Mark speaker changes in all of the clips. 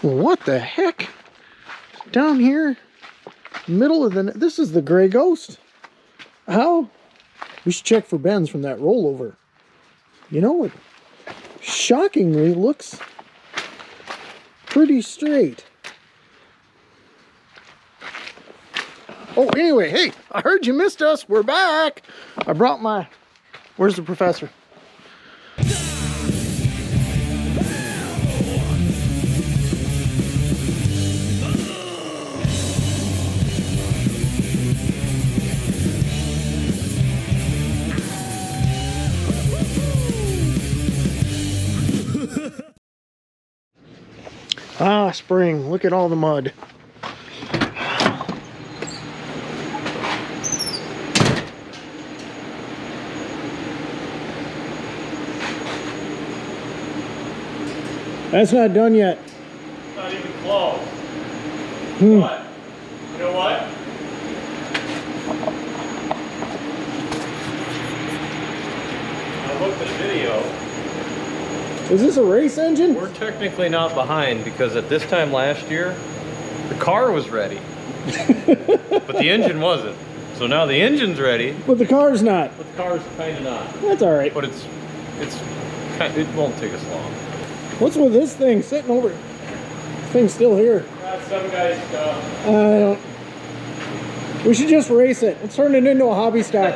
Speaker 1: What the heck? Down here, middle of the... This is the Gray Ghost. How? We should check for bends from that rollover. You know, it shockingly looks pretty straight. Oh, anyway, hey, I heard you missed us. We're back. I brought my... Where's the professor? Ah, spring. Look at all the mud. That's not done yet.
Speaker 2: Not even close. What? You know what? I looked at the video.
Speaker 1: Is this a race engine?
Speaker 2: We're technically not behind because at this time last year, the car was ready. But the engine wasn't. So now the engine's ready.
Speaker 1: But the car's not.
Speaker 2: But the car's kind of not.
Speaker 1: That's all right.
Speaker 2: But it won't take us long.
Speaker 1: What's with this thing sitting over? This thing's still here.
Speaker 2: That's some guy's stuff.
Speaker 1: I don't. We should just race it. Let's turn it into a hobby stock.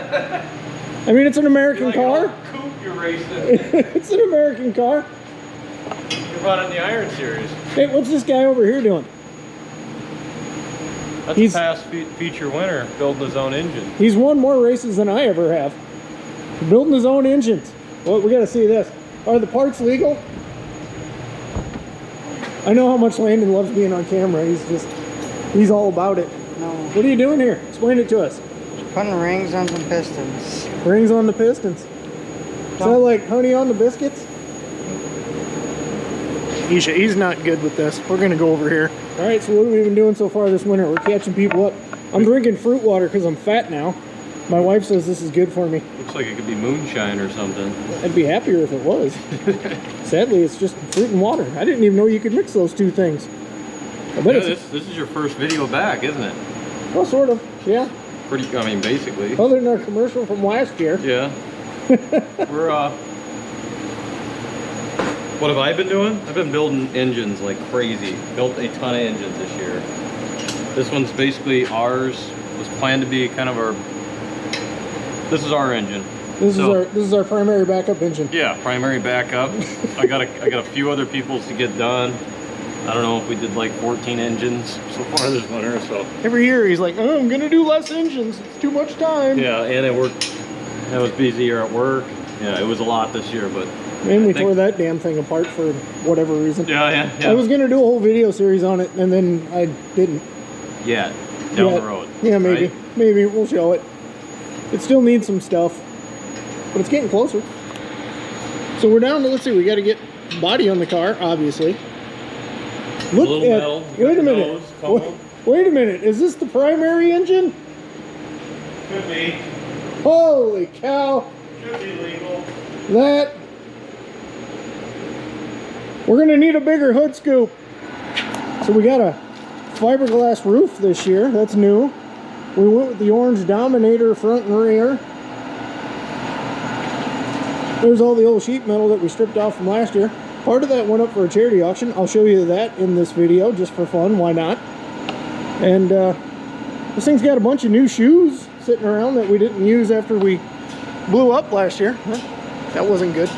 Speaker 1: I mean, it's an American car.
Speaker 2: Coupe you're racing.
Speaker 1: It's an American car.
Speaker 2: You brought it in the Iron Series.
Speaker 1: Hey, what's this guy over here doing?
Speaker 2: That's a past feature winner, building his own engine.
Speaker 1: He's won more races than I ever have. Building his own engines. Well, we got to see this. Are the parts legal? I know how much Landon loves being on camera. He's all about it.
Speaker 3: No.
Speaker 1: What are you doing here? Explain it to us.
Speaker 3: Putting rings on some pistons.
Speaker 1: Rings on the pistons. Is that like honey on the biscuits? He's not good with this. We're going to go over here. All right, so what have we been doing so far this winter? We're catching people up. I'm drinking fruit water because I'm fat now. My wife says this is good for me.
Speaker 2: Looks like it could be moonshine or something.
Speaker 1: I'd be happier if it was. Sadly, it's just fruit and water. I didn't even know you could mix those two things. I bet
Speaker 2: this is your first video back, isn't it?
Speaker 1: Well, sort of, yeah.
Speaker 2: Pretty, I mean, basically.
Speaker 1: Other than our commercial from last year.
Speaker 2: Yeah. We're, what have I been doing? I've been building engines like crazy. Built a ton of engines this year. This one's basically ours. Was planned to be kind of our... This is our engine.
Speaker 1: This is our primary backup engine.
Speaker 2: Yeah, primary backup. I got a few other people's to get done. I don't know if we did like 14 engines so far this winter. So
Speaker 1: every year he's like, oh, I'm gonna do less engines. It's too much time.
Speaker 2: Yeah, and it worked. I was busier at work. Yeah, it was a lot this year, but.
Speaker 1: And we tore that damn thing apart for whatever reason.
Speaker 2: Yeah.
Speaker 1: I was gonna do a whole video series on it, and then I didn't.
Speaker 2: Yeah, down the road.
Speaker 1: Yeah, maybe.
Speaker 2: Right?
Speaker 1: Maybe we'll show it. It still needs some stuff, but it's getting closer. So we're down to, let's see, we got to get body on the car, obviously. Look at,
Speaker 2: metal,
Speaker 1: wait a minute. Wait a minute, is this the primary engine?
Speaker 2: Could be.
Speaker 1: Holy cow.
Speaker 2: Should be legal.
Speaker 1: We're gonna need a bigger hood scoop. So we got a fiberglass roof this year, that's new. We went with the orange Dominator front and rear. There's all the old sheet metal that we stripped off from last year. Part of that went up for a charity auction. I'll show you that in this video just for fun, why not? And this thing's got a bunch of new shoes sitting around that we didn't use after we blew up last year. That wasn't good.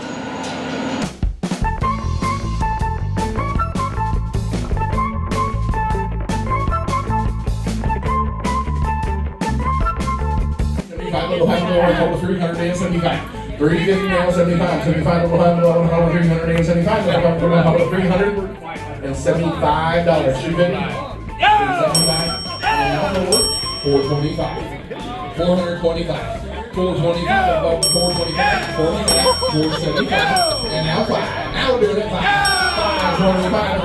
Speaker 4: Over 375. 350 now, 75. 75 over 100, over 375. Over 375 dollars. 250. 75. Now over 425. 425. 425. Above 425. 475. And now 5. Now we're doing it 5. 525.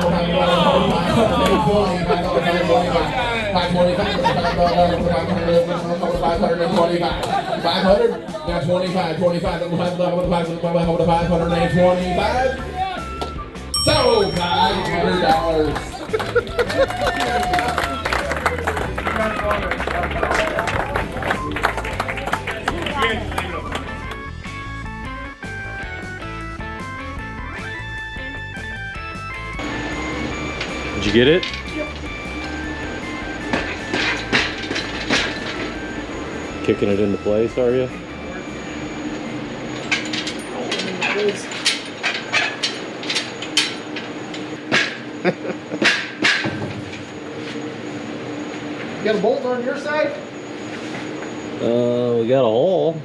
Speaker 4: 500, now 25, 25, so $500, $500. So $500
Speaker 2: Did you get it?
Speaker 1: Yep.
Speaker 2: Kicking it into place, are you?
Speaker 1: You got a bolt on your side?
Speaker 2: We got a hole.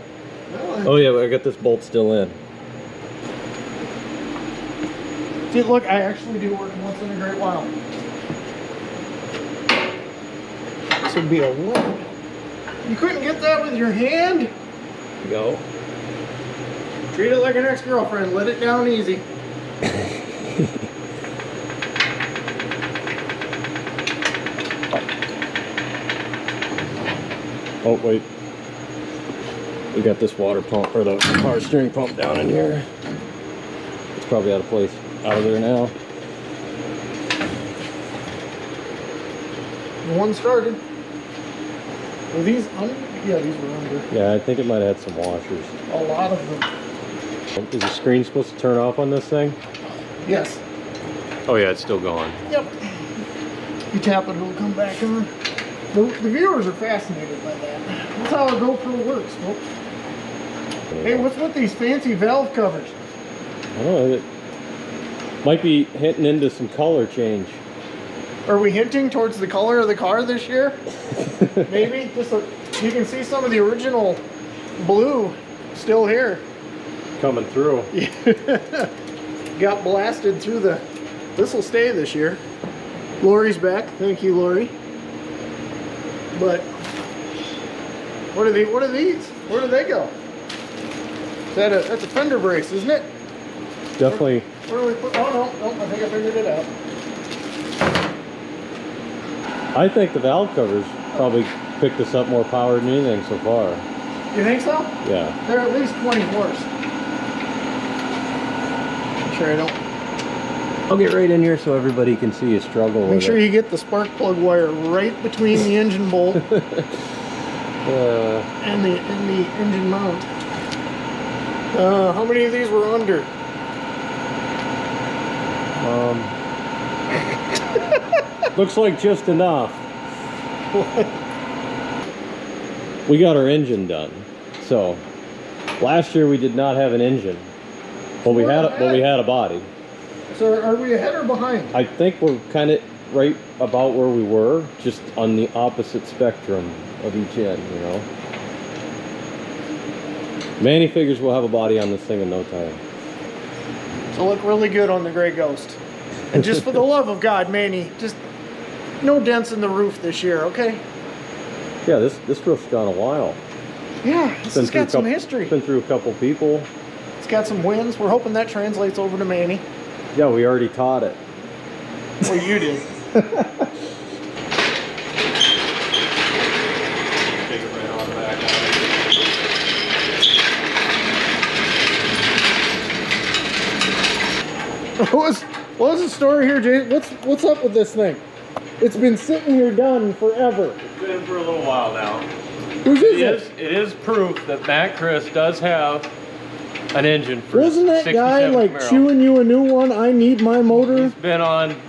Speaker 2: Oh yeah, I got this bolt still in.
Speaker 1: See, look, I actually do work once in a great while. This would be a load. You couldn't get that with your hand?
Speaker 2: Go.
Speaker 1: Treat it like an ex-girlfriend. Let it down easy.
Speaker 2: Oh wait, we got this water pump or the power steering pump down in here. It's probably out of place, out of there now.
Speaker 1: One started. Were these under? Yeah, these were under.
Speaker 2: Yeah, I think it might have had some washers.
Speaker 1: A lot of them.
Speaker 2: Is the screen supposed to turn off on this thing?
Speaker 1: Yes.
Speaker 2: Oh yeah, it's still going.
Speaker 1: Yep. You tap it, it'll come back on. The viewers are fascinated by that. That's how a GoPro works, folks. Hey, what's with these fancy valve covers?
Speaker 2: I don't know. It might be hinting into some color change.
Speaker 1: Are we hinting towards the color of the car this year? Maybe. You can see some of the original blue still here.
Speaker 2: Coming through.
Speaker 1: Got blasted through the... This will stay this year. Lori's back. Thank you, Lori. But what are these? Where do they go? That's a fender brace, isn't it?
Speaker 2: Definitely.
Speaker 1: Where do we put? Oh no, I think I figured it out.
Speaker 2: I think the valve covers probably picked this up more power than anything so far.
Speaker 1: You think so?
Speaker 2: Yeah.
Speaker 1: They're at least 20 horse. Make sure I don't.
Speaker 2: I'll get right in here so everybody can see you struggle with it.
Speaker 1: Make sure you get the spark plug wire right between the engine bolt and the engine mount. How many of these were under?
Speaker 2: Looks like just enough. We got our engine done. So last year we did not have an engine, but we had a body.
Speaker 1: So are we ahead or behind?
Speaker 2: I think we're kind of right about where we were, just on the opposite spectrum of each end, you know. Manny figures we'll have a body on this thing in no time.
Speaker 1: So look really good on the Gray Ghost. And just for the love of God, Manny, just no dents in the roof this year, okay?
Speaker 2: Yeah, this roof's gone a while.
Speaker 1: Yeah, this has got some history.
Speaker 2: It's been through a couple people.
Speaker 1: It's got some wins. We're hoping that translates over to Manny.
Speaker 2: Yeah, we already taught it.
Speaker 1: Well, you did.
Speaker 2: Take it right on back.
Speaker 1: What was the story here, Jay? What's up with this thing? It's been sitting here done forever.
Speaker 2: It's been for a little while now.
Speaker 1: Whose is it?
Speaker 2: It is proof that Matt Chris does have an engine for
Speaker 1: Wasn't that guy like
Speaker 2: Camaro.
Speaker 1: chewing you a new one? I need my motor.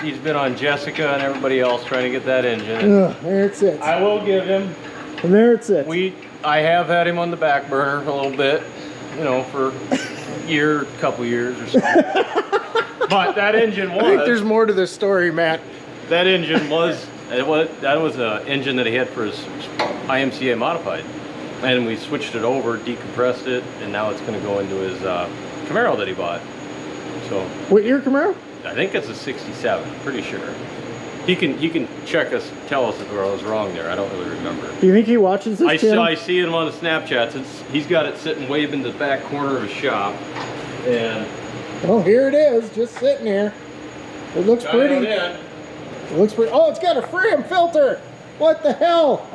Speaker 2: He's been on Jessica and everybody else trying to get that engine.
Speaker 1: There it sits.
Speaker 2: I will give him.
Speaker 1: And there it sits.
Speaker 2: I have had him on the back burner a little bit, you know, for a couple years or so. But that engine was.
Speaker 1: I think there's more to this story, Matt.
Speaker 2: That engine was an engine that he had for his IMCA modified, and we switched it over, decompressed it, and now it's going to go into his Camaro that he bought. So
Speaker 1: What year Camaro?
Speaker 2: I think it's a '67. Pretty sure. He can check us, tell us if I was wrong there. I don't really remember.
Speaker 1: Do you think he watches this channel?
Speaker 2: I see him on the Snapchats. He's got it sitting way in the back corner of his shop, and
Speaker 1: Oh, here it is, just sitting here. It looks pretty.
Speaker 2: It
Speaker 1: It looks pretty. Oh, it's got a Fram filter. What the hell?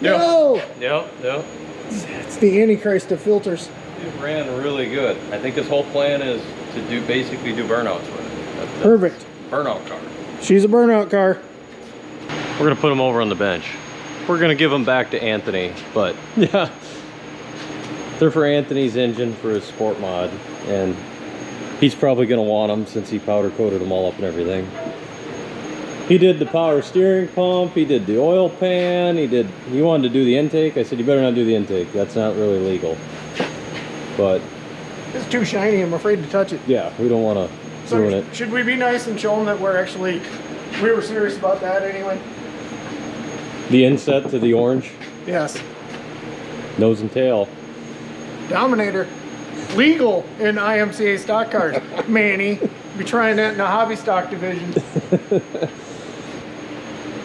Speaker 2: Yep.
Speaker 1: No.
Speaker 2: Yep.
Speaker 1: It's the Antichrist of filters.
Speaker 2: It ran really good. I think his whole plan is to basically do burnouts with it.
Speaker 1: Perfect.
Speaker 2: burnout car.
Speaker 1: She's a burnout car.
Speaker 2: We're gonna put them over on the bench. We're gonna give them back to Anthony, but yeah. They're for Anthony's engine for his sport mod, and he's probably gonna want them since he powder coated them all up and everything. He did the power steering pump, he did the oil pan, he wanted to do the intake. I said, you better not do the intake. That's not really legal. But
Speaker 1: It's too shiny, I'm afraid to touch it.
Speaker 2: yeah, we don't wanna ruin it.
Speaker 1: Should we be nice and show them that we were serious about that anyway?
Speaker 2: The inset to the orange,
Speaker 1: Yes.
Speaker 2: nose and tail.
Speaker 1: Dominator. Legal in IMCA stock cars. Manny. Be trying that in the hobby stock division.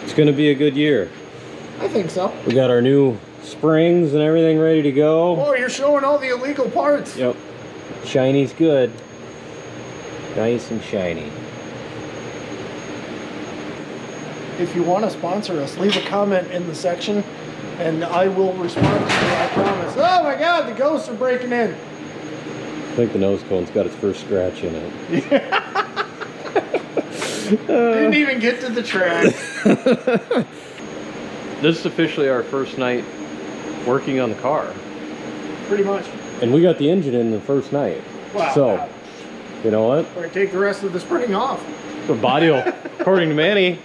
Speaker 2: It's gonna be a good year.
Speaker 1: I think so.
Speaker 2: We got our new springs and everything ready to go.
Speaker 1: Oh, you're showing all the illegal parts.
Speaker 2: Yep. Shiny's good. Nice and shiny.
Speaker 1: If you want to sponsor us, leave a comment in the section and I will respond to you, I promise. Oh my god, the ghosts are breaking in.
Speaker 2: I think the nose cone's got its first scratch in it.
Speaker 1: Didn't even get to the track.
Speaker 2: This is officially our first night working on the car.
Speaker 1: Pretty much.
Speaker 2: And we got the engine in the first night.
Speaker 1: Wow.
Speaker 2: So, you know what?
Speaker 1: Or take the rest of the spring off.
Speaker 2: The body will, according to Manny,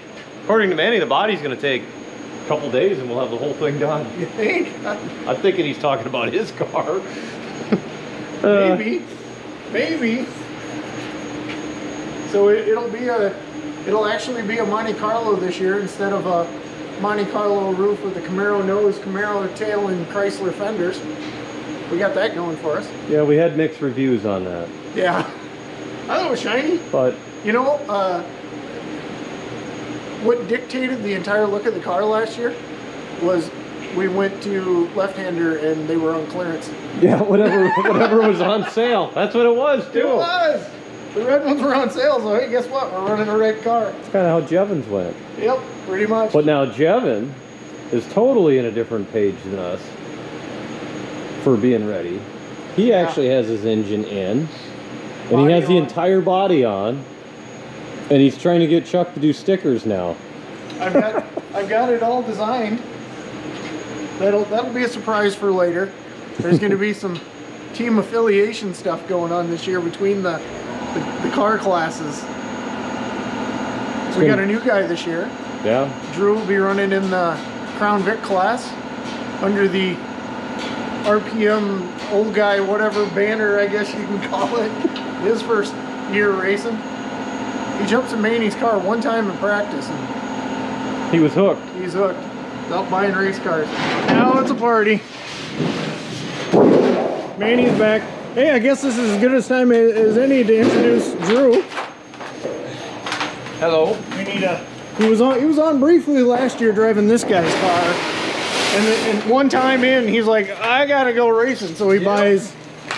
Speaker 2: the body's going to take a couple days and we'll have the whole thing done.
Speaker 1: You think?
Speaker 2: I'm thinking he's talking about his car.
Speaker 1: Maybe. Maybe. So it'll actually be a Monte Carlo this year instead of a Monte Carlo roof with a Camaro nose, Camaro tail, and Chrysler fenders. We got that going for us.
Speaker 2: Yeah, we had mixed reviews on that.
Speaker 1: Yeah. I thought it was shiny.
Speaker 2: But
Speaker 1: You know, what dictated the entire look of the car last year was we went to left-hander and they were on clearance.
Speaker 2: yeah, whatever was on sale. That's what it was too.
Speaker 1: It was! The red ones were on sale, so hey, guess what? We're running a red car.
Speaker 2: That's kind of how Jevons went.
Speaker 1: Yep, pretty much.
Speaker 2: But now Jevon is totally in a different page than us for being ready. He actually has his engine in, and
Speaker 1: Body
Speaker 2: he has the
Speaker 1: on.
Speaker 2: entire body on, and he's trying to get Chuck to do stickers now.
Speaker 1: I've got it all designed. That'll be a surprise for later. There's going to be some team affiliation stuff going on this year between the car classes. We got a new guy this year.
Speaker 2: Yeah.
Speaker 1: Drew will be running in the Crown Vic class under the RPM old guy whatever banner, I guess you can call it. His first year racing. He jumps in Manny's car one time in practice and
Speaker 2: He was hooked.
Speaker 1: he's hooked. Out buying race cars. Now it's a party. Manny's back. Hey, I guess this is as good a time as any to introduce Drew.
Speaker 2: Hello.
Speaker 1: We need a. He was on briefly last year driving this guy's car, and one time in, he's like, I gotta go racing, so he buys.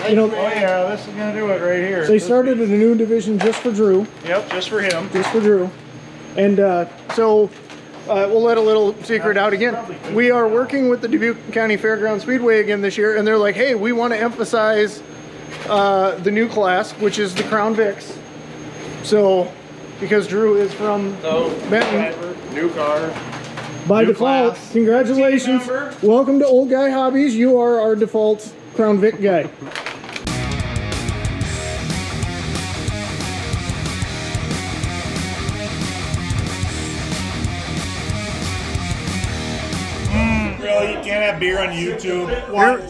Speaker 1: You know,
Speaker 5: Oh yeah, this is gonna do it right here.
Speaker 1: they started a new division just for Drew.
Speaker 5: Yep, just for him.
Speaker 1: Just for Drew. And so we'll let a little secret out again. We are working with the Dubuque County Fairground Speedway again this year, and they're like, hey, we want to emphasize the new class, which is the Crown Vics. So, because Drew is from Benton,
Speaker 5: New car.
Speaker 1: by
Speaker 5: new
Speaker 1: default,
Speaker 5: class.
Speaker 1: congratulations.
Speaker 5: Team member.
Speaker 1: Welcome to Old Guy Hobbies. You are our default Crown Vic guy.
Speaker 5: Really, you can't have beer on YouTube. What?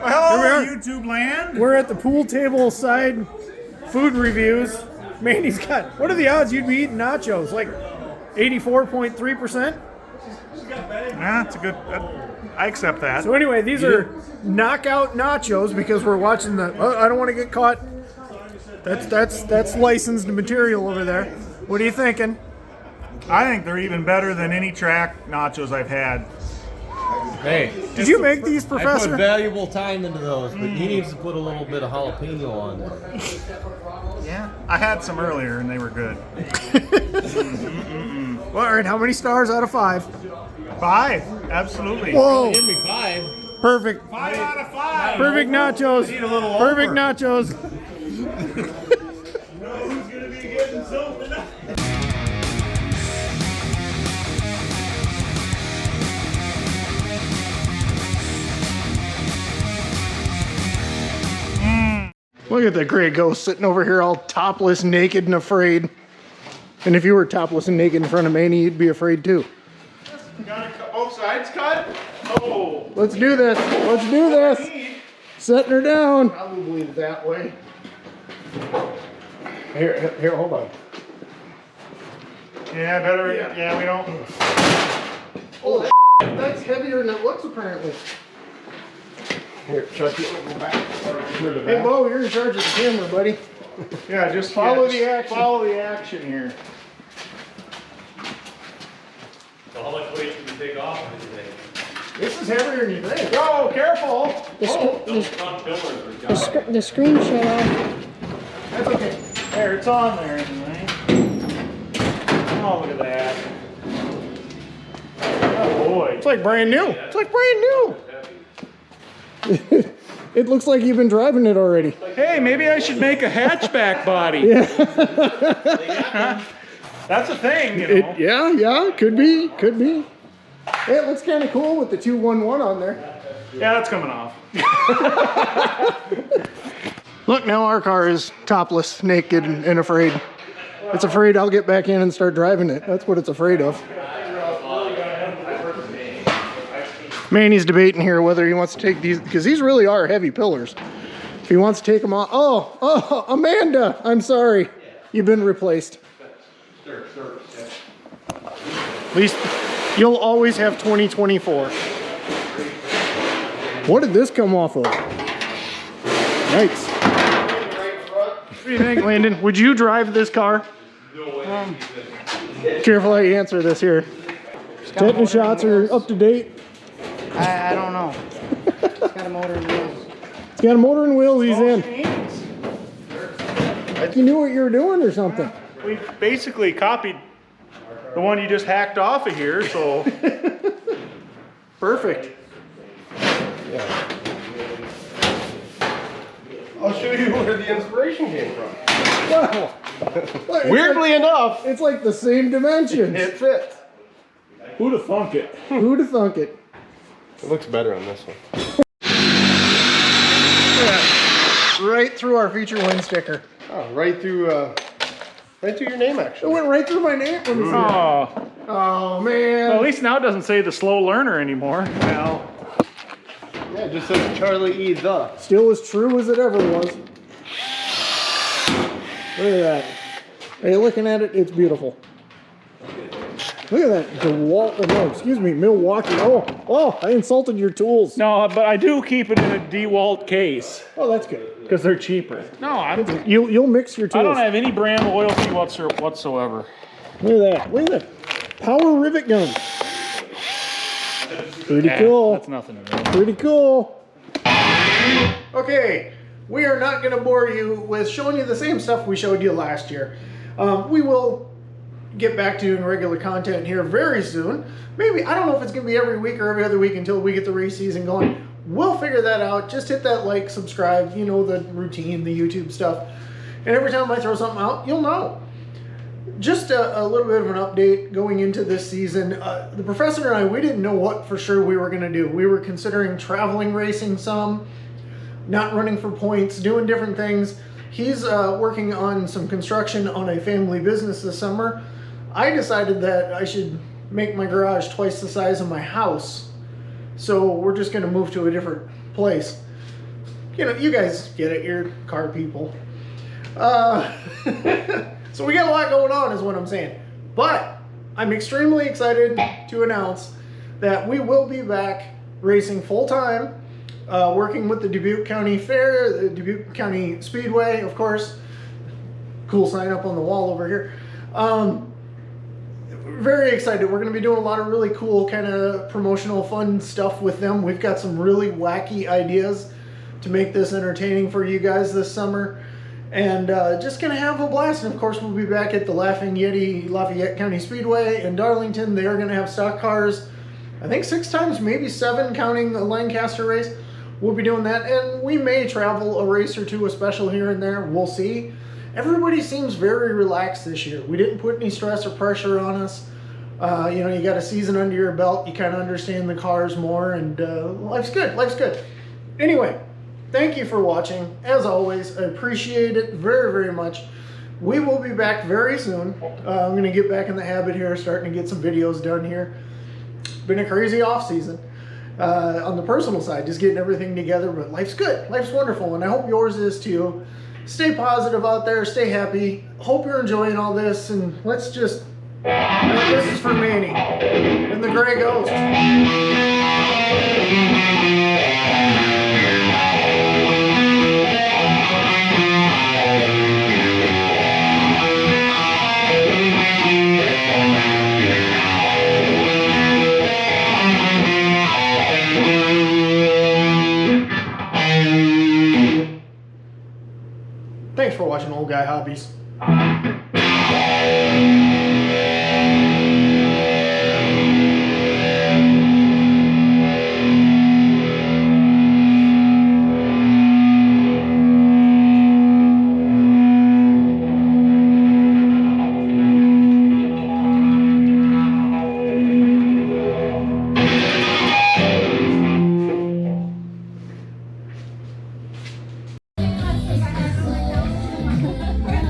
Speaker 5: Hello,
Speaker 1: Here we are.
Speaker 5: YouTube land.
Speaker 1: We're at the pool table side food reviews. Manny's got, what are the odds you'd be eating nachos? Like 84.3%?
Speaker 5: Yeah, it's a good. I accept that.
Speaker 1: So anyway, these are knockout nachos because we're watching the, I don't want to get caught. That's licensed material over there. What are you thinking?
Speaker 5: I think they're even better than any track nachos I've had.
Speaker 6: Hey,
Speaker 1: Did you make these,
Speaker 6: I put
Speaker 1: Professor?
Speaker 6: valuable time into those, but he needs to put a little bit of jalapeno on there.
Speaker 5: Yeah, I had some earlier and they were good.
Speaker 1: Well, all right, how many stars out of 5?
Speaker 5: 5, absolutely.
Speaker 1: Whoa,
Speaker 6: Give me 5.
Speaker 1: perfect.
Speaker 5: 5 out of 5.
Speaker 1: Perfect nachos.
Speaker 5: Need a little
Speaker 1: Perfect
Speaker 5: over.
Speaker 1: nachos.
Speaker 5: You know who's gonna be getting
Speaker 1: Look at the gray ghost sitting over here all topless, naked, and afraid. And if you were topless and naked in front of Manny, you'd be afraid too.
Speaker 5: Gotta cut both sides cut? Oh.
Speaker 1: Let's do this. Let's do this. Setting her down. Probably that way. Here, hold on.
Speaker 5: Yeah, better. Yeah, we don't.
Speaker 1: Oh, that's heavier than it looks apparently. Here, Chucky, go back. Hey, Bo, you're in charge of the camera, buddy.
Speaker 5: Yeah, just
Speaker 1: Follow the action.
Speaker 5: Follow the action here.
Speaker 2: So how much weight can you take off of this thing?
Speaker 1: This is heavier than you think.
Speaker 5: Go, careful.
Speaker 2: Those front pillars are giant.
Speaker 7: The screen shut off.
Speaker 1: That's okay.
Speaker 5: There, it's on there anyway. Oh, look at that. Oh boy.
Speaker 1: It's like brand new. It's like brand new. It looks like you've been driving it already.
Speaker 5: Hey, maybe I should make a hatchback body.
Speaker 1: Yeah.
Speaker 5: That's a thing, you know.
Speaker 1: Yeah, could be. Hey, it looks kind of cool with the 211 on there.
Speaker 5: Yeah, that's coming off.
Speaker 1: Look, now our car is topless, naked, and afraid. It's afraid I'll get back in and start driving it. That's what it's afraid of. Manny's debating here whether he wants to take these, because these really are heavy pillars. If he wants to take them off. Oh, Amanda, I'm sorry. You've been replaced. At least you'll always have 2024. What did this come off of? Yikes. What do you think, Landon? Would you drive this car? Careful how you answer this here. Tetanus shots are up to date.
Speaker 3: I don't know. It's got a motor and wheels.
Speaker 1: It's got a motor and wheels, he's in. You knew what you were doing or something.
Speaker 5: We basically copied the one you just hacked off of here, so.
Speaker 1: Perfect.
Speaker 6: I'll show you where the inspiration came from.
Speaker 1: Wow.
Speaker 6: Weirdly enough,
Speaker 1: It's like the same dimensions.
Speaker 6: it fits.
Speaker 5: Who'd have thunk it?
Speaker 1: Who'd have thunk it?
Speaker 6: It looks better on this one.
Speaker 1: Yeah. Right through our feature win sticker.
Speaker 6: Oh, right through your name,
Speaker 1: It
Speaker 6: actually.
Speaker 1: went right through my name.
Speaker 5: Oh.
Speaker 1: Oh, man.
Speaker 5: Well, at least now it doesn't say the slow learner anymore.
Speaker 1: Well,
Speaker 6: Yeah, it just says Charlie E. the.
Speaker 1: still as true as it ever was. Look at that. Hey, looking at it, it's beautiful. Look at that. Milwaukee. Oh, I insulted your tools.
Speaker 5: No, but I do keep it in a DeWalt case
Speaker 1: Oh, that's good.
Speaker 5: because they're cheaper. No,
Speaker 1: You'll mix your tools.
Speaker 5: I don't have any brand loyalty whatsoever.
Speaker 1: Look at that. Look at that. Power rivet gun. Pretty cool.
Speaker 5: That's nothing to me.
Speaker 1: Pretty cool. Okay, we are not going to bore you with showing you the same stuff we showed you last year. We will get back to doing regular content here very soon. Maybe, I don't know if it's going to be every week or every other week until we get the race season going. We'll figure that out. Just hit that like, subscribe, you know, the routine, the YouTube stuff. And every time I throw something out, you'll know. Just a little bit of an update going into this season. The professor and I, we didn't know what for sure we were going to do. We were considering traveling racing some, not running for points, doing different things. He's working on some construction on a family business this summer. I decided that I should make my garage twice the size of my house. So we're just going to move to a different place. You know, you guys get it, you're car people. So we got a lot going on is what I'm saying. But I'm extremely excited to announce that we will be back racing full-time, working with the Dubuque County Fair, the Dubuque County Speedway, of course. Cool sign up on the wall over here. Very excited. We're going to be doing a lot of really cool kind of promotional fun stuff with them. We've got some really wacky ideas to make this entertaining for you guys this summer. And just going to have a blast. And of course, we'll be back at the Laughing Yeti Lafayette County Speedway in Darlington. They are going to have stock cars, I think 6 times, maybe 7, counting the Lancaster race. We'll be doing that. And we may travel a race or two, a special here and there. We'll see. Everybody seems very relaxed this year. We didn't put any stress or pressure on us. You know, you got a season under your belt. You kind of understand the cars more. And life's good. Life's good. Anyway, thank you for watching. As always, I appreciate it very, very much. We will be back very soon. I'm going to get back in the habit here, starting to get some videos done here. Been a crazy off season on the personal side, just getting everything together, but life's good. Life's wonderful, and I hope yours is too. Stay positive out there, stay happy. Hope you're enjoying all this, and let's just, this is for Manny and the Gray Ghost. Thanks for watching Old Guy Hobbies.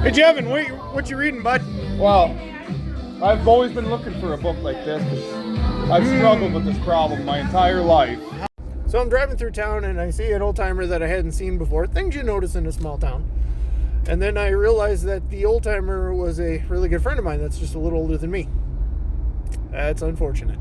Speaker 1: Hey Jevin, what you reading, bud?
Speaker 5: Well, I've always been looking for a book like this because I've struggled with this problem my entire life.
Speaker 1: So I'm driving through town and I see an old timer that I hadn't seen before. Things you notice in a small town. And then I realized that the old timer was a really good friend of mine that's just a little older than me. That's unfortunate.